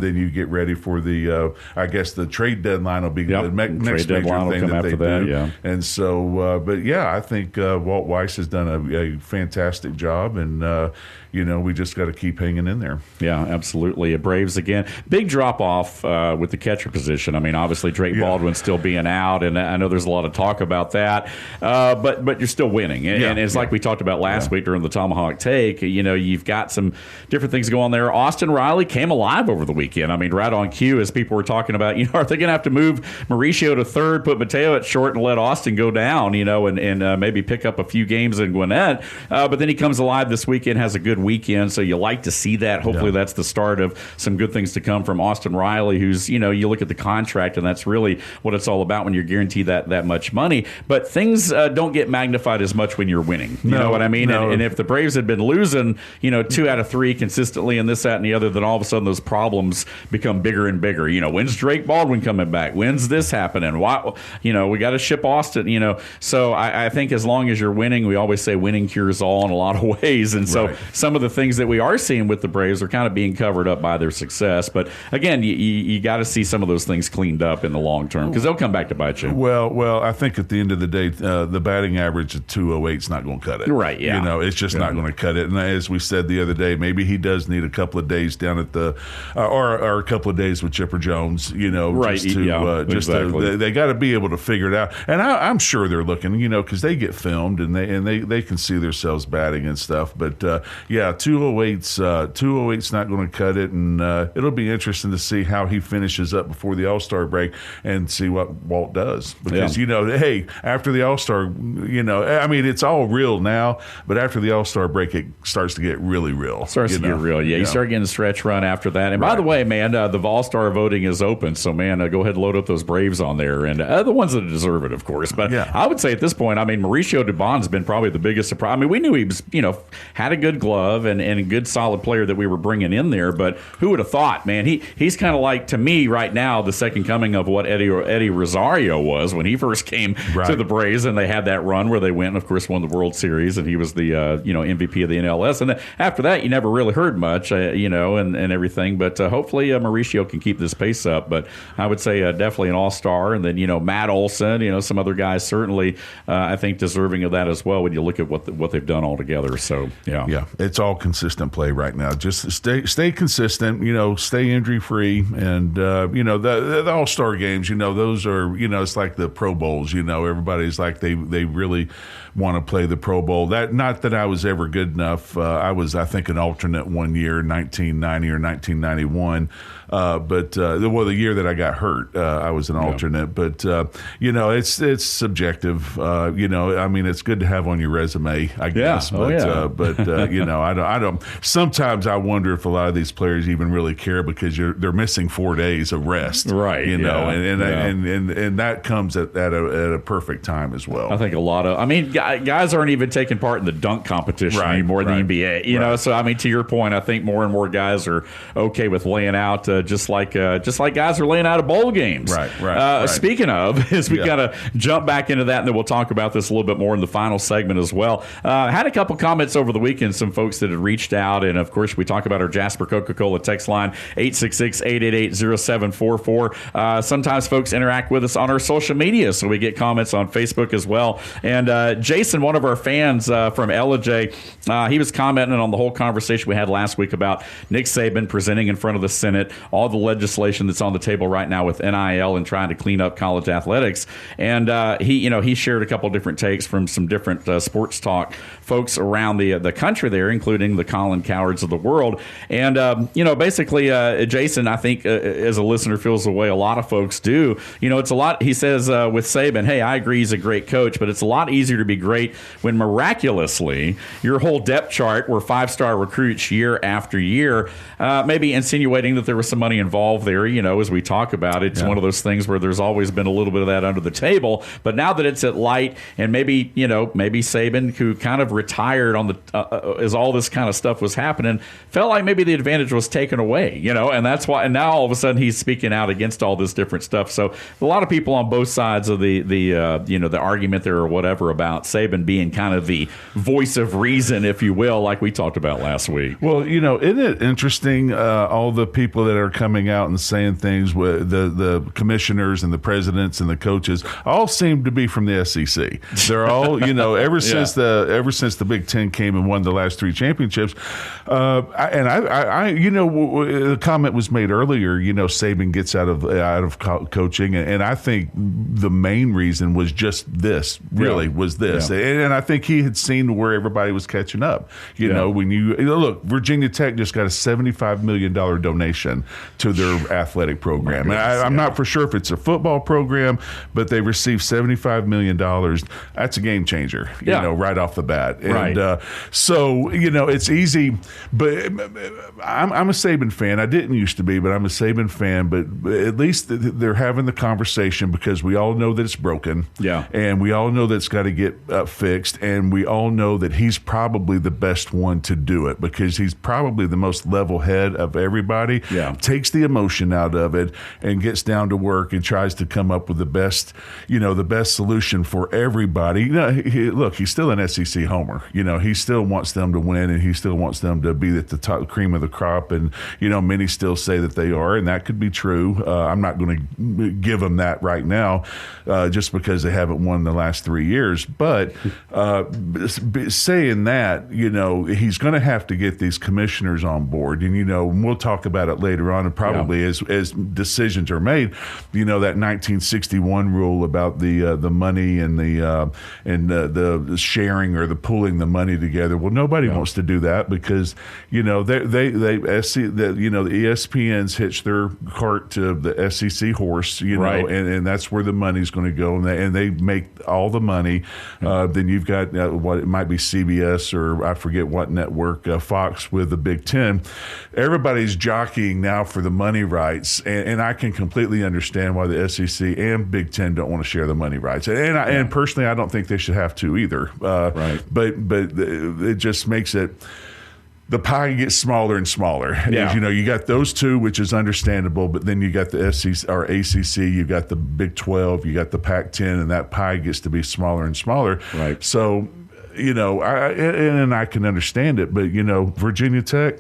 then you get ready for the I guess the trade deadline will be the next major thing that they do. Yeah. And so, I think Walt Weiss has done a fantastic job, and we just got to keep hanging in there. Yeah, absolutely. Braves again, big drop off with the catcher position. I mean, obviously Drake Baldwin still being out, and I know there's a lot of talk about that. But you're still winning, and it's like we talked about last week during the Tomahawk Take. You've got some different things going on there. Austin Riley came alive over the weekend. I mean, right on cue, as people were talking about. Are they going to have to move Mauricio to third, put Mateo at short, and let Austin go down? And maybe pick up a few games in Gwinnett. But then he comes alive this weekend, has a good weekend. So you like to see that. Hopefully, that's the start of some good things to come from Austin Riley, who's you look at the contract, and that's really what it's all about when you're guaranteed that much money. But things don't get magnified as much when you're winning. You know what I mean? And if the Braves had been losing, 2 out of 3 consistently and this, that, and the other, then all of a sudden those problems become bigger and bigger. When's Drake Baldwin coming back? When's this happening? Why? We got to ship Austin. So I think as long as you're winning, we always say winning cures all in a lot of ways. And so some of the things that we are seeing with the Braves are kind of being covered up by their success. But again, you got to see some of those things cleaned up in the long term, because they'll come back to bite you. Well, I think at the end of the day, the batting average of 208 is not going to cut it. Right, yeah. It's just not going to cut it. And as we said the other day, maybe he does need a couple of days down at the or a couple of days with Chipper Jones, right, they got to be able to figure it out. And I'm sure they're looking, because they get filmed and they can see themselves batting and stuff. But 208's not going to cut it, and it'll be interesting to see how he finishes up before the All-Star break and see what Walt does. Because hey, after the All-Star, I mean, it's all real now, but after the All-Star break, it starts to get really real. Get real, yeah. You start getting a stretch run after that. And by the way, man, the All-Star voting is open, so man, go ahead and load up those Braves on there, and the ones that deserve it, of course. But I would say at this point, I mean, Mauricio Dubon's been probably the biggest surprise. I mean, we knew he was, had a good glove and a good solid player that we were bringing in there, but who would have thought, man? He's kind of like, to me right now, the second coming of what Eddie Rosario was when he first came to the Braves, and they had that run where they went and, of course, won the World Series, and he was the MVP of the NLS. And then after that, you never really heard much, and everything. But hopefully Mauricio can keep this pace up. But I would say definitely an all-star. And then, Matt Olson, some other guys certainly, I think, deserving of that as well when you look at what they've done all together. So, yeah, it's all consistent play right now. Just stay consistent, stay injury-free. And, the all-star games, those are, it's like the Pro Bowls, everybody's like they really want to play the Pro Bowl. Not that I was ever good enough. I was, I think, an alternate one year, 1990 or 1991. But the year that I got hurt, I was an alternate. But it's subjective. I mean, it's good to have on your resume, I guess. But I don't. Sometimes I wonder if a lot of these players even really care, because they're missing 4 days of rest, right? And that comes at a perfect time as well. I think a lot of. I mean, guys aren't even taking part in the dunk competition anymore in the NBA. You know, so I mean, to your point, I think more and more guys are okay with laying out just like guys are laying out of bowl games. Right. Speaking of, is we got to jump back into that, and then we'll talk about this a little bit more in the final segment as well. Had a couple comments over the weekend, some folks that had reached out, and of course, we talk about our Jasper Coca-Cola text line 866-888-0744. Sometimes folks interact with us on our social media, so we get comments on Facebook as well. And Jason, one of our fans from LJ, he was commenting on the whole conversation we had last week about Nick Saban presenting in front of the Senate all the legislation that's on the table right now with NIL and trying to clean up college athletics. And he shared a couple different takes from some different sports talk folks around the country there, including the Colin Cowards of the world. And basically, Jason, I think as a listener feels the way a lot of folks do. It's a lot. He says with Saban, hey, I agree he's a great coach, but it's a lot easier to be great when miraculously your whole depth chart were 5-star recruits year after year, maybe insinuating that there was some money involved there. As we talk about it, it's one of those things where there's always been a little bit of that under the table. But now that it's at light, and maybe Saban, who kind of retired on the as all this kind of stuff was happening, felt like maybe the advantage was taken away. And that's why. And now all of a sudden he's speaking out against all this different stuff. So a lot of people on both sides of the argument there or whatever about Saban being kind of the voice of reason, if you will, like we talked about last week. Well, isn't it interesting, all the people that are coming out and saying things, with the commissioners and the presidents and the coaches all seem to be from the SEC. They're all, ever since the Big Ten came and won the last 3 championships. The comment was made earlier, Saban gets out of coaching, and I think the main reason was just this, was this. Yeah. And I think he had seen where everybody was catching up. When you look, Virginia Tech just got a $75 million donation to their athletic program. And I'm not for sure if it's a football program, but they received $75 million. That's a game changer, right off the bat. And so, it's easy, but I'm a Saban fan. I didn't used to be, but I'm a Saban fan. But at least they're having the conversation, because we all know that it's broken. Yeah. And we all know that it's got to get fixed. And we all know that he's probably the best one to do it, because he's probably the most level head of everybody. Yeah. Takes the emotion out of it and gets down to work and tries to come up with the best solution for everybody. Look, he's still an SEC homer. He still wants them to win, and he still wants them to be at the top cream of the crop. And, many still say that they are, and that could be true. I'm not going to give them that right now, just because they haven't won the last 3 years. But saying that, he's going to have to get these commissioners on board. And, we'll talk about it later on, and probably as decisions are made, that 1961 rule about the money and the sharing or the pooling the money together. Well, nobody wants to do that, because, the ESPN's hitched their cart to the SEC horse, and that's where the money's going to go, and they make all the money. Then you've got what it might be CBS, or I forget what network, Fox with the Big Ten. Everybody's jockeying now for the money rights, and I can completely understand why the SEC and Big Ten don't want to share the money rights. And personally, I don't think they should have to either. But it just makes it. The pie gets smaller and smaller. Yeah. You got those two, which is understandable, but then you got the SEC or ACC, you got the Big 12, you got the Pac-10, and that pie gets to be smaller and smaller. Right. So, I can understand it, but Virginia Tech.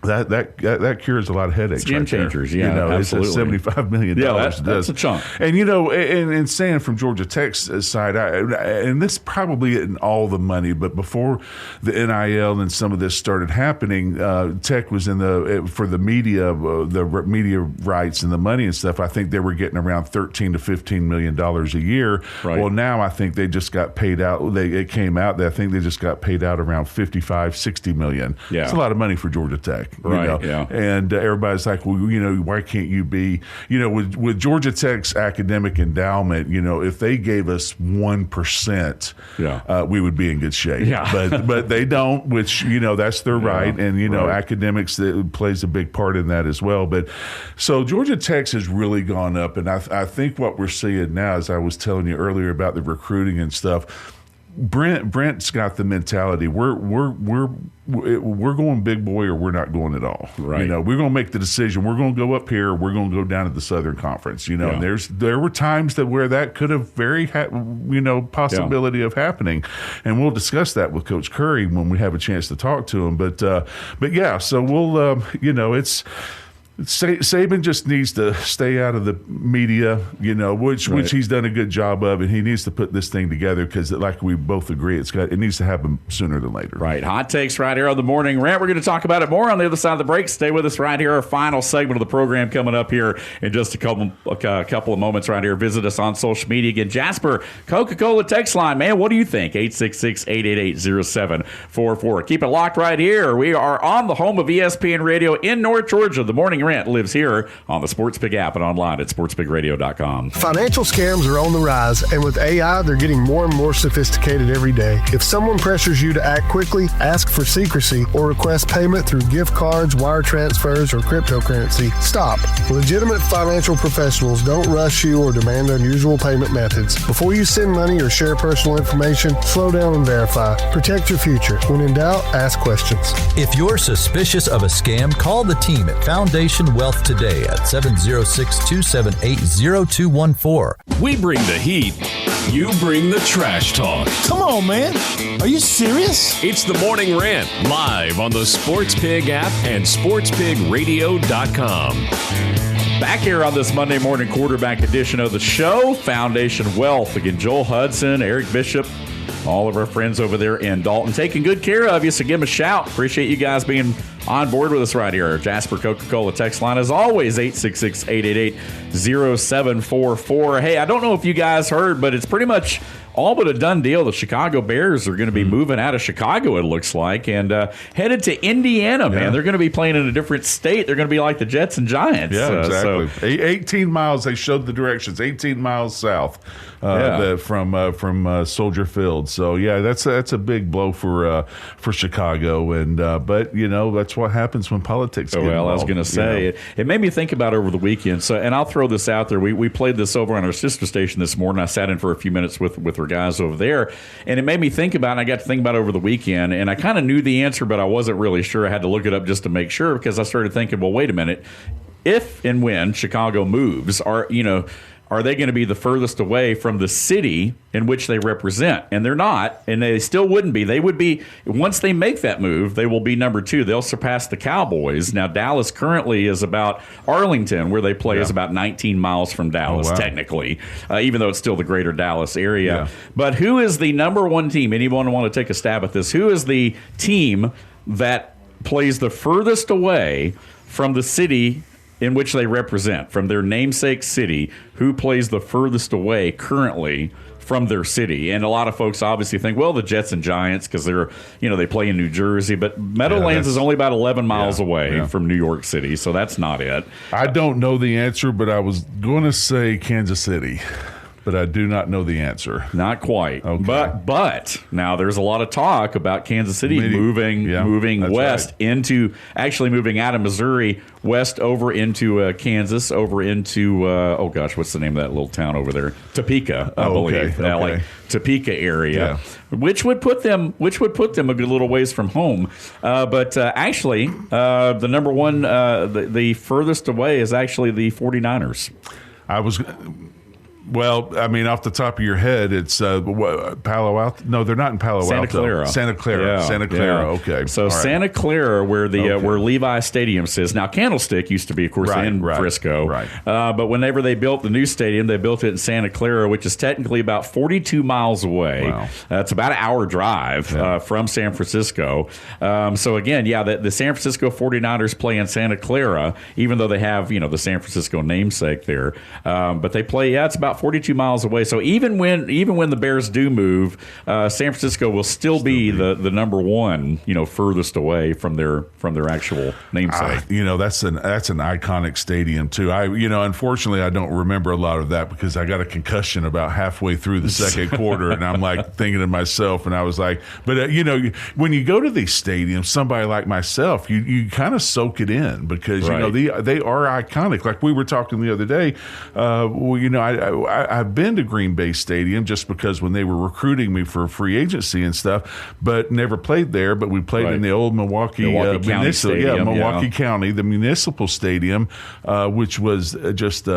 That cures a lot of headaches. It's game changers, absolutely. It's $75 million. Yeah, that's a chunk. And and saying from Georgia Tech's side, and this probably isn't all the money, but before the NIL and some of this started happening, Tech was for the media rights and the money and stuff. I think they were getting around $13 to $15 million a year. Right. Well, now I think they just got paid out. It came out that I think they just got paid out around $55-60 million. Yeah, it's a lot of money for Georgia Tech. Yeah. And everybody's like, well, why can't you be, with Georgia Tech's academic endowment, if they gave us 1%, we would be in good shape. Yeah. But they don't, which, that's their right. And, academics plays a big part in that as well. But so Georgia Tech has really gone up. And I think what we're seeing now, as I was telling you earlier about the recruiting and stuff, Brent's got the mentality. We're going big boy, or we're not going at all. Right. You know, we're going to make the decision. We're going to go up here. Or we're going to go down to the Southern Conference. You know, and there were times where that could have possibility of happening, and we'll discuss that with Coach Curry when we have a chance to talk to him. But yeah, so we'll it's. Saban just needs to stay out of the media, which he's done a good job of, and he needs to put this thing together because, like we both agree, it needs to happen sooner than later. Right. Hot takes right here on the Morning Rant. We're going to talk about it more on the other side of the break. Stay with us right here. Our final segment of the program coming up here in just a couple of moments right here. Visit us on social media. Again, Jasper, Coca-Cola text line. Man, what do you think? 866-888-0744. Keep it locked right here. We are on the home of ESPN Radio in North Georgia. The Morning Rant lives here on the SportsPig app and online at sportspigradio.com. Financial scams are on the rise, and with AI, they're getting more and more sophisticated every day. If someone pressures you to act quickly, ask for secrecy, or request payment through gift cards, wire transfers, or cryptocurrency, stop. Legitimate financial professionals don't rush you or demand unusual payment methods. Before you send money or share personal information, slow down and verify. Protect your future. When in doubt, ask questions. If you're suspicious of a scam, call the team at Foundation Wealth today at 706-278-0214. We bring the heat. You bring the trash talk. Come on, man. Are you serious? It's the Morning Rant, live on the SportsPig app and sportspigradio.com. Back here on this Monday morning quarterback edition of the show, Foundation Wealth. Again, Joel Hudson, Eric Bishop, all of our friends over there in Dalton taking good care of you, so give them a shout. Appreciate you guys being on board with us right here. Jasper Coca-Cola text line, as always, 866-888-0744. Hey, I don't know if you guys heard, but it's pretty much all but a done deal. The Chicago Bears are going to be moving out of Chicago, it looks like, and headed to Indiana, man. They're going to be playing in a different state. They're going to be like the Jets and Giants. Yeah, exactly. 18 miles, they showed the directions, 18 miles south from Soldier Field. So, yeah, that's a big blow for Chicago. And but, that's what happens when politics get involved. I was going to say, it made me think about over the weekend. So, and I'll throw this out there. We played this over on our sister station this morning. I sat in for a few minutes with our guys over there, and it made me think about it. And I got to think about it over the weekend, and I kind of knew the answer, but I wasn't really sure. I had to look it up just to make sure, because I started thinking, well, wait a minute. If and when Chicago moves, are they going to be the furthest away from the city in which they represent? And they're not, and they still wouldn't be. They would be, once they make that move, they will be number 2. They'll surpass the Cowboys. Now, Dallas currently is about Arlington, where they play, is about 19 miles from Dallas, technically, even though it's still the greater Dallas area. Yeah. But who is the number 1 team? Anyone want to take a stab at this? Who is the team that plays the furthest away from the city in which they represent, from their namesake city? Who plays the furthest away currently from their city? And a lot of folks obviously think, well, the Jets and Giants, because they're, they play in New Jersey, but Meadowlands is only about 11 miles away from New York City, so that's not it. I don't know the answer, but I was going to say Kansas City. But I do not know the answer. Not quite. Okay. But now there's a lot of talk about Kansas City moving west into, actually moving out of Missouri west over into Kansas, over into what's the name of that little town over there? Topeka, I believe. Okay. Like Topeka area, which would put them a good little ways from home. But actually, the number 1, the furthest away is actually the 49ers. Well, I mean, off the top of your head, it's Palo Alto. No, they're not in Palo Alto. Santa Clara. Okay. So Santa Clara, where where Levi Stadium sits. Now, Candlestick used to be, of course, in Frisco. Right. But whenever they built the new stadium, they built it in Santa Clara, which is technically about 42 miles away. Wow. It's about an hour drive from San Francisco. So again, the San Francisco 49ers play in Santa Clara, even though they have the San Francisco namesake there. But they play. It's about 42 miles away. So even when the Bears do move, San Francisco will still be the number 1, furthest away from their actual namesake. That's an iconic stadium too. Unfortunately, I don't remember a lot of that because I got a concussion about halfway through the second quarter, and I'm like thinking to myself, and I was like, but when you go to these stadiums, somebody like myself, you kind of soak it in because they are iconic. Like we were talking the other day, I've been to Green Bay Stadium just because when they were recruiting me for free agency and stuff, but never played there. But we played in the old Milwaukee County Stadium, Milwaukee County, the municipal stadium, which was just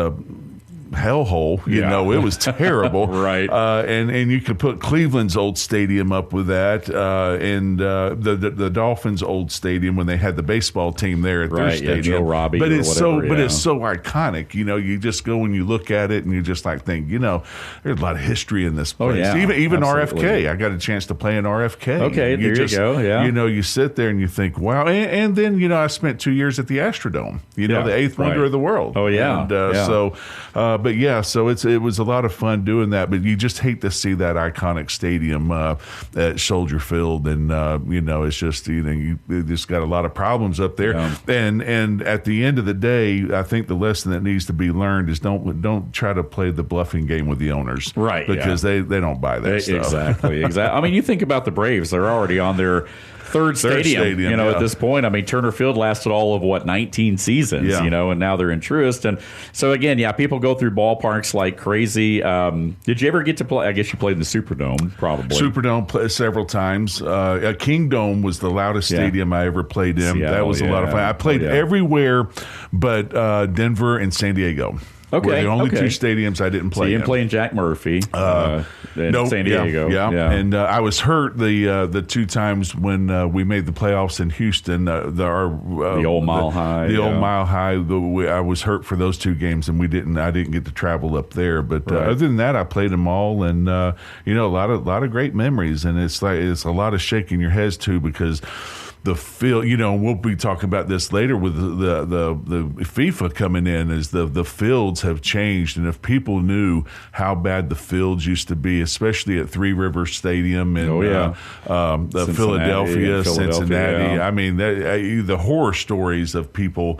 hellhole. It was terrible. Right. And you could put Cleveland's old stadium up with that, and the Dolphins' old stadium when they had the baseball team there at their stadium. Joe Robbie. But it's whatever, it's so iconic. You just go and you look at it and you just think, there's a lot of history in this place. Oh, yeah. Even Absolutely. RFK. I got a chance to play in RFK. Okay, there you go. Yeah. You sit there and you think, wow. And then I spent 2 years at the Astrodome. The eighth wonder of the world. Oh yeah. And so it was a lot of fun doing that, but you just hate to see that iconic stadium at Soldier Field, and it's just you just got a lot of problems up there. Yeah. And at the end of the day, I think the lesson that needs to be learned is don't try to play the bluffing game with the owners, right? Because they don't buy that stuff. Exactly. I mean, you think about the Braves; they're already on their third stadium at this point. I mean, Turner Field lasted all of 19 seasons, and now they're in Truist. And so again, people go through ballparks like crazy. Did you ever get to play? I guess you played in the Superdome, probably. Superdome several times. Kingdome was the loudest stadium I ever played in. Seattle, that was a lot of fun. I played everywhere but Denver and San Diego. Okay, were the only two stadiums I didn't play. So you didn't play in Jack Murphy, in San Diego. Yeah. And I was hurt the two times when we made the playoffs in Houston. The old Mile High. The old Mile High. I was hurt for those two games, and I didn't get to travel up there. But other than that, I played them all, and a lot of great memories. And it's a lot of shaking your heads too, because the field, we'll be talking about this later with the FIFA coming in, is the fields have changed. And if people knew how bad the fields used to be, especially at Three Rivers Stadium and Philadelphia, Cincinnati. Yeah. I mean, the horror stories of people,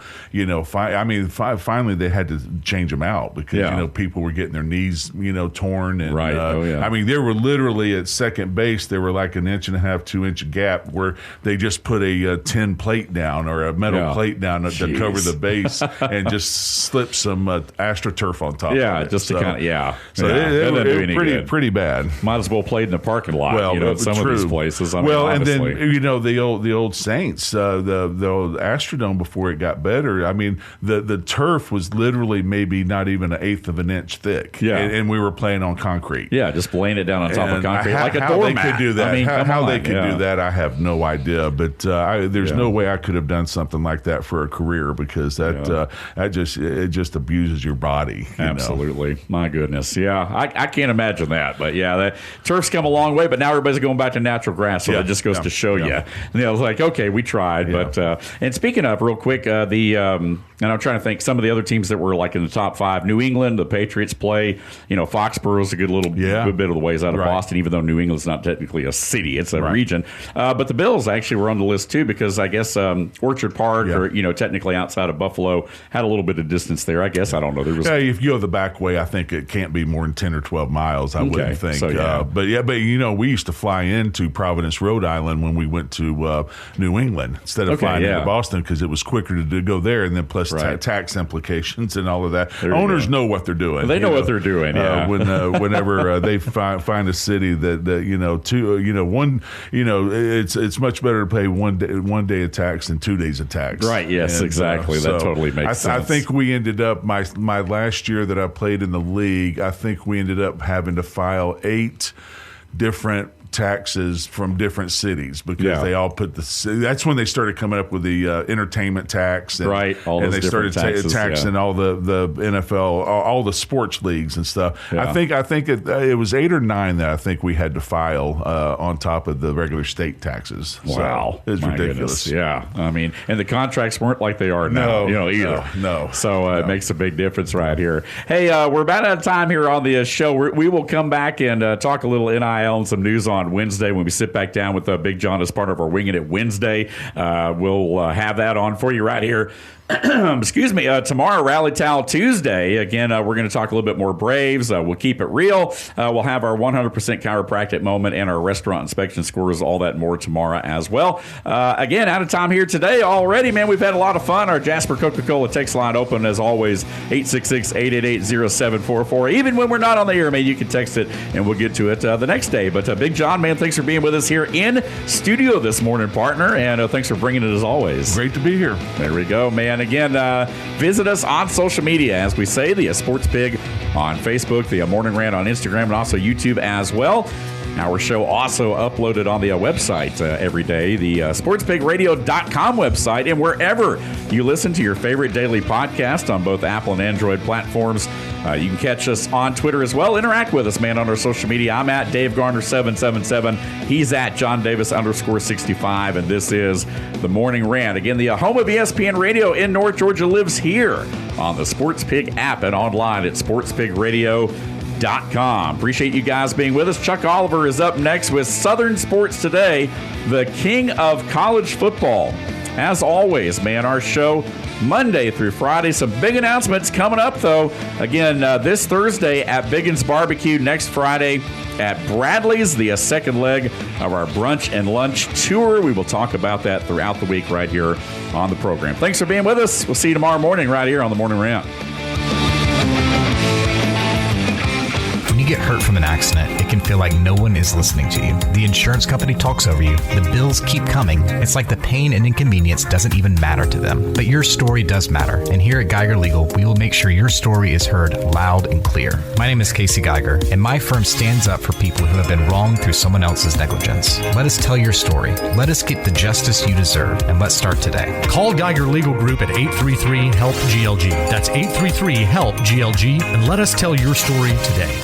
finally they had to change them out because, people were getting their knees, torn. And, I mean, there were literally at second base, there were like an 1.5 to 2 inch gap where they just put a tin plate down or a metal plate down to cover the base and just slip some AstroTurf on top. Yeah, of it. just to kind of So it was pretty bad. Might as well played in the parking lot. At some of these places. I mean, and honestly. then the old Saints, the old Astrodome before it got better. I mean, the turf was literally maybe not even 1/8 of an inch thick. Yeah, and we were playing on concrete. Yeah, just laying it down on top of concrete like a doormat. They could do that. I mean, how they could do that, I have no idea. But there's no way I could have done something like that for a career, because it just abuses your body. Absolutely. My goodness. Yeah, I can't imagine that. But the turf's come a long way, but now everybody's going back to natural grass. So that just goes to show you. It's like, okay, we tried. But and speaking of, real quick, and I'm trying to think some of the other teams that were like in the top 5. New England, the Patriots play. Foxborough's a good bit of the ways out of Boston, even though New England's not technically a city; it's a region. But the Bills actually were on the list too, because I guess Orchard Park, or technically outside of Buffalo, had a little bit of distance there. I guess I don't know. There was if you go the back way, I think it can't be more than 10 or 12 miles. I wouldn't think. So, but we used to fly into Providence, Rhode Island when we went to New England instead of flying into Boston, because it was quicker to go there, and then plus tax implications and all of that. Owners know what they're doing. They know what they're doing. Whenever they find a city it's much better to pay one day of tax than 2 days of tax. Right. Yes. Exactly. That totally makes sense. I think we ended up my last year that I played in the league. I think we ended up having to file 8 different taxes from different cities, because they all put that's when they started coming up with the entertainment tax, and, and they started taxing all the NFL, all the sports leagues and stuff. I think it was 8 or 9 that I think we had to file on top of the regular state taxes. Wow, so it's ridiculous. Goodness. Yeah, I mean, and the contracts weren't like they are now. Either. No. So it makes a big difference right here. Hey, we're about out of time here on the show. We will come back and talk a little NIL and some news on Wednesday when we sit back down with Big John as part of our Winging It Wednesday. We'll have that on for you right here excuse me, tomorrow, Rally Towel Tuesday. Again, we're going to talk a little bit more Braves. We'll keep it real. We'll have our 100% chiropractic moment and our restaurant inspection scores, all that more tomorrow as well. Again, out of time here today already, man. We've had a lot of fun. Our Jasper Coca-Cola text line open as always, 866-888-0744. Even when we're not on the air, man, you can text it and we'll get to it the next day. But Big John, man, thanks for being with us here in studio this morning, partner. And thanks for bringing it as always. Great to be here. There we go, man. Again, visit us on social media, as we say, the Sports Pig on Facebook, the Morning Rant on Instagram, and also YouTube as well. Our show also uploaded on the website every day, the sportspigradio.com website, and wherever you listen to your favorite daily podcast on both Apple and Android platforms. You can catch us on Twitter as well. Interact with us, man, on our social media. I'm at Dave Garner 777. He's at John Davis _65, and this is the Morning Rant. Again, the home of ESPN Radio in North Georgia lives here on the Sports Pig app and online at sportspigradio.com. Appreciate you guys being with us. Chuck Oliver is up next with Southern Sports Today, the king of college football. As always, man, our show Monday through Friday. Some big announcements coming up, though. Again, this Thursday at Biggins Barbecue, next Friday at Bradley's, the second leg of our brunch and lunch tour. We will talk about that throughout the week right here on the program. Thanks for being with us. We'll see you tomorrow morning right here on the Morning Rant. When you get hurt from an accident, it can feel like no one is listening to you. The insurance company talks over you. The bills keep coming. It's like the pain and inconvenience doesn't even matter to them. But your story does matter. And here at Geiger Legal, we will make sure your story is heard loud and clear. My name is Casey Geiger, and my firm stands up for people who have been wronged through someone else's negligence. Let us tell your story. Let us get the justice you deserve, and let's start today. Call Geiger Legal Group at 833-HELP-GLG. That's 833-HELP-GLG, and let us tell your story today.